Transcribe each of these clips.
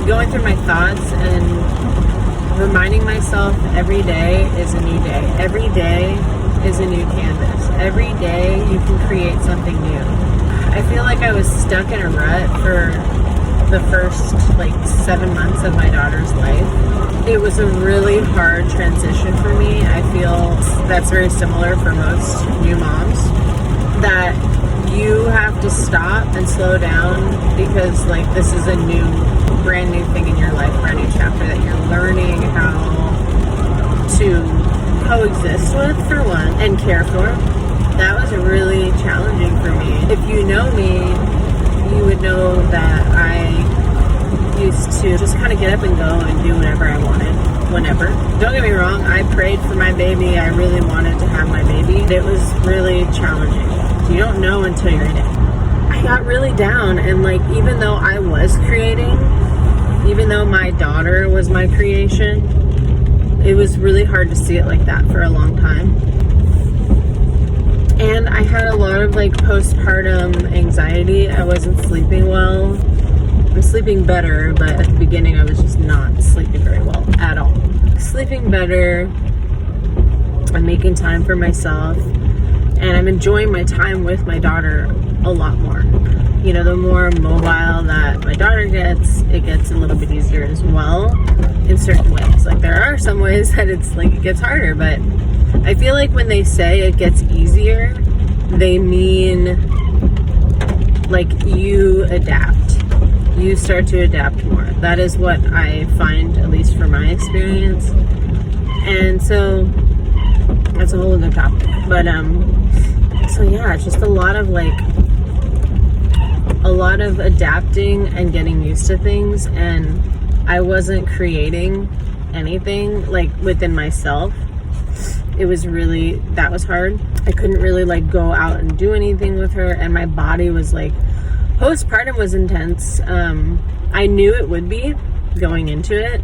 going through my thoughts and reminding myself every day is a new day. Every day is a new canvas. Every day you can create something new. I feel like I was stuck in a rut for the first 7 months of my daughter's life. It was a really hard transition for me. I feel that's very similar for most new moms, that you have to stop and slow down because this is a brand new thing in your life, brand new chapter that you're learning how to coexist with, for one, and care for. That was really challenging for me. If you know me, you would know that I used to just kind of get up and go and do whatever I wanted, whenever. Don't get me wrong, I prayed for my baby. I really wanted to have my baby. It was really challenging. You don't know until you're in it. I got really down, and even though I was creating, even though my daughter was my creation, it was really hard to see it like that for a long time. And I had a lot of postpartum anxiety. I wasn't sleeping well. I'm sleeping better, but at the beginning I was just not sleeping very well at all. Sleeping better, I'm making time for myself, and I'm enjoying my time with my daughter a lot more. The more mobile that my daughter gets, it gets a little bit easier as well in certain ways. There are some ways that it gets harder, but I feel like when they say it gets easier, they mean you adapt. You start to adapt more. That is what I find, at least from my experience. And so that's a whole other topic. But so yeah, just a lot of adapting and getting used to things, and I wasn't creating anything within myself. It was that was hard. I couldn't really go out and do anything with her, and my body was postpartum was intense. I knew it would be going into it,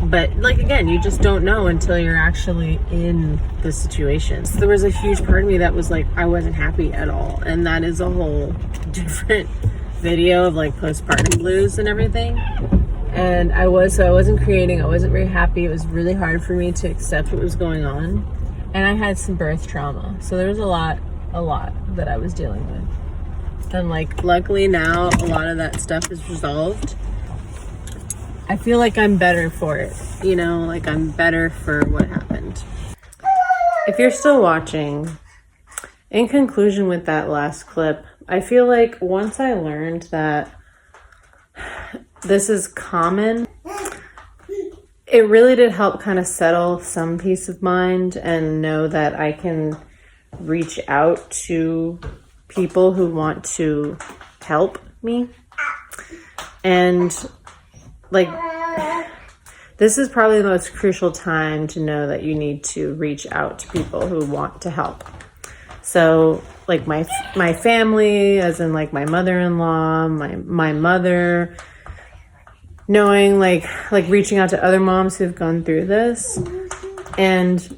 but again, you just don't know until you're actually in the situation. So there was a huge part of me that was I wasn't happy at all, and that is a whole different video of postpartum blues and everything. And I wasn't creating, I wasn't very happy. It was really hard for me to accept what was going on, and I had some birth trauma, so there was a lot that I was dealing with. And luckily now a lot of that stuff is resolved. I feel like I'm better for it, I'm better for what happened. If you're still watching, in conclusion with that last clip, I feel like once I learned that this is common, it really did help kind of settle some peace of mind and know that I can reach out to people who want to help me. And this is probably the most crucial time to know that you need to reach out to people who want to help. So my family, as in my mother-in-law, my mother, knowing reaching out to other moms who've gone through this. And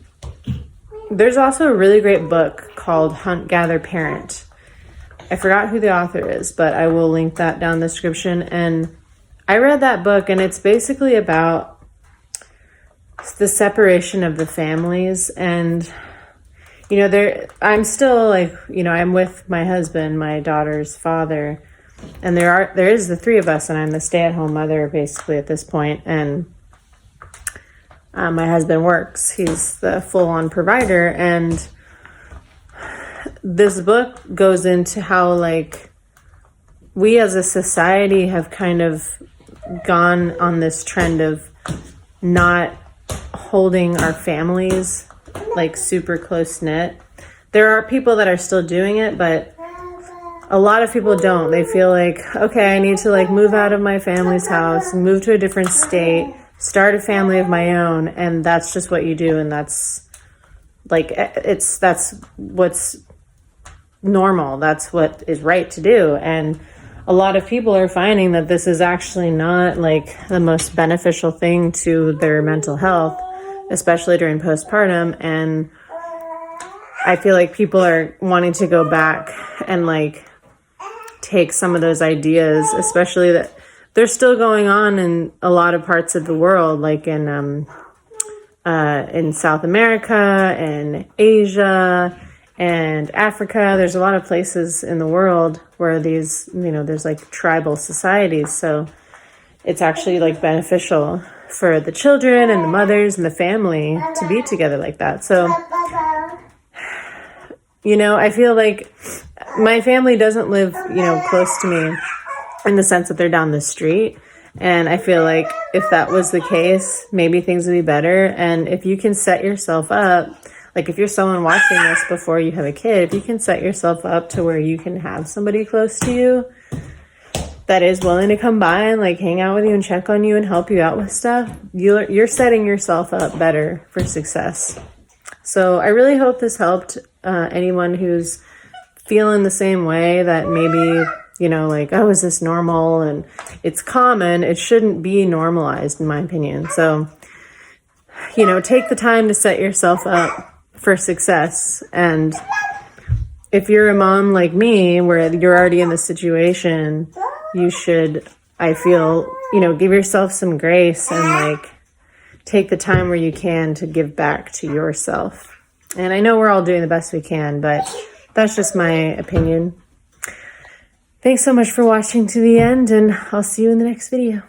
there's also a really great book called Hunt, Gather, Parent. I forgot who the author is, but I will link that down in the description. And I read that book, and it's basically about the separation of the families. And I'm still I'm with my husband, my daughter's father, and there is the three of us, and I'm the stay-at-home mother basically at this point. And my husband works; he's the full-on provider. And this book goes into how we as a society have kind of gone on this trend of not holding our families super close knit. There are people that are still doing it, but a lot of people don't. They feel okay, I need to move out of my family's house, move to a different state, start a family of my own, and that's just what you do, and that's that's what's normal. That's what is right to do. And a lot of people are finding that this is actually not the most beneficial thing to their mental health, especially during postpartum. And I feel like people are wanting to go back and take some of those ideas, especially they're still going on in a lot of parts of the world, like in South America and Asia and Africa. There's a lot of places in the world where these, there's like tribal societies. So it's actually like beneficial for the children and the mothers and the family to be together like that. So, I feel like my family doesn't live, close to me in the sense that they're down the street. And I feel like if that was the case, maybe things would be better. And if you can set yourself up, like if you're someone watching this before you have a kid, if you can set yourself up to where you can have somebody close to you that is willing to come by and like hang out with you and check on you and help you out with stuff, you're setting yourself up better for success. So I really hope this helped anyone who's feeling the same way, that maybe, like, oh, is this normal? And it's common. It shouldn't be normalized, in my opinion. So, take the time to set yourself up for success. And if you're a mom like me, where you're already in this situation, you should, I feel, give yourself some grace and like take the time where you can to give back to yourself. And I know we're all doing the best we can, but that's just my opinion. Thanks so much for watching to the end, and I'll see you in the next video.